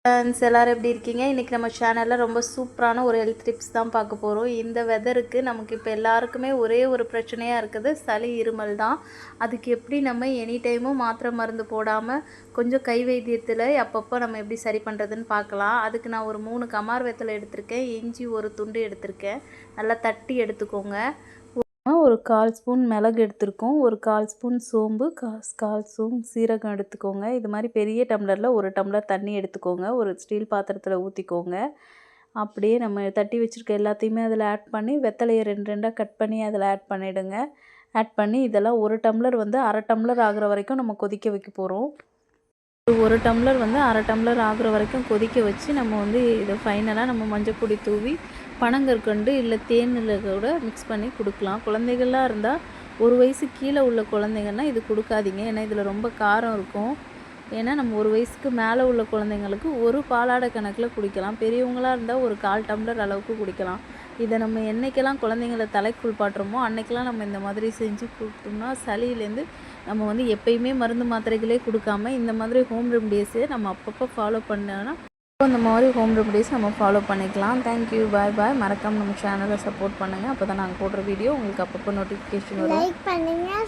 Friends எல்லோரும் எப்படி இருக்கீங்க? இன்றைக்கி நம்ம சேனலில் ரொம்ப சூப்பரான ஒரு ஹெல்த் டிப்ஸ் தான் பார்க்க போகிறோம். இந்த வெதருக்கு நமக்கு இப்போ எல்லாருக்குமே ஒரே ஒரு பிரச்சனையாக இருக்குது, சளி இருமல் தான். அதுக்கு எப்படி நம்ம எனி டைமும் மாத்திரை மருந்து போடாமல் கொஞ்சம் கை வைத்தியத்தில் அப்பப்போ நம்ம எப்படி சரி பண்ணுறதுன்னு பார்க்கலாம். அதுக்கு நான் ஒரு 3 கமார் வெத்தலை எடுத்திருக்கேன், இஞ்சி ஒரு துண்டு எடுத்திருக்கேன். நல்லா தட்டி எடுத்துக்கோங்க. ஒரு 1/4 ஸ்பூன் மிளகு எடுத்துருக்கோம், ஒரு 1/4 ஸ்பூன் சோம்பு, 1/4 ஸ்பூன் சீரகம் எடுத்துக்கோங்க. இது மாதிரி பெரிய டம்ளரில் 1 டம்ளர் தண்ணி எடுத்துக்கோங்க, ஒரு ஸ்டீல் பாத்திரத்தில் ஊற்றிக்கோங்க. அப்படியே நம்ம தட்டி வச்சுருக்க எல்லாத்தையுமே அதில் ஆட் பண்ணி வெத்தலையை 2 கட் பண்ணி அதில் ஆட் பண்ணிவிடுங்க. ஆட் பண்ணி இதெல்லாம் 1 டம்ளர் வந்து 1/2 டம்ளர் ஆகிற வரைக்கும் நம்ம கொதிக்க வைக்க போகிறோம். 1 டம்ளர் வந்து 1/2 டம்ளர் ஆகிற வரைக்கும் கொதிக்க வச்சு நம்ம வந்து இதை ஃபைனலாக நம்ம மஞ்சப்பொடி தூவி பனங்கற்கண்டு இல்லை தேனில் கூட மிக்ஸ் பண்ணி கொடுக்கலாம். குழந்தைகள்லாம் இருந்தால் 1 வயசு கீழே உள்ள குழந்தைங்கன்னா இது கொடுக்காதீங்க, ஏன்னா இதில் ரொம்ப காரம் இருக்கும். ஏன்னா நம்ம 1 வயசுக்கு மேலே உள்ள குழந்தைங்களுக்கு ஒரு பாலாடை கணக்கில் குடிக்கலாம். பெரியவங்களாக இருந்தால் ஒரு 1/4 டம்ளர் அளவுக்கு குடிக்கலாம். இதை நம்ம என்றைக்கெல்லாம் குழந்தைங்கள தலைக்கு குளிப்பாட்டுறோமோ அன்றைக்கெல்லாம் நம்ம இந்த மாதிரி செஞ்சு கொடுத்தோம்னா சளியிலேருந்து நம்ம வந்து எப்பயுமே மருந்து மாத்திரைகளே கொடுக்காம இந்த மாதிரி ஹோம் ரெமடிஸை நம்ம அப்பப்போ ஃபாலோ பண்ணோன்னா இந்த மாதிரி ஹோம் ரெமடிஸ் நம்ம ஃபாலோ பண்ணிக்கலாம். தேங்க்யூ, பாய் பாய். மறக்காமல் நம்ம சேனலை சப்போர்ட் பண்ணுங்கள், அப்போ தான் நாங்கள் போடுற வீடியோ உங்களுக்கு அப்பப்போ நோட்டிஃபிகேஷன் வரும். லைக் பண்ணுங்கள்.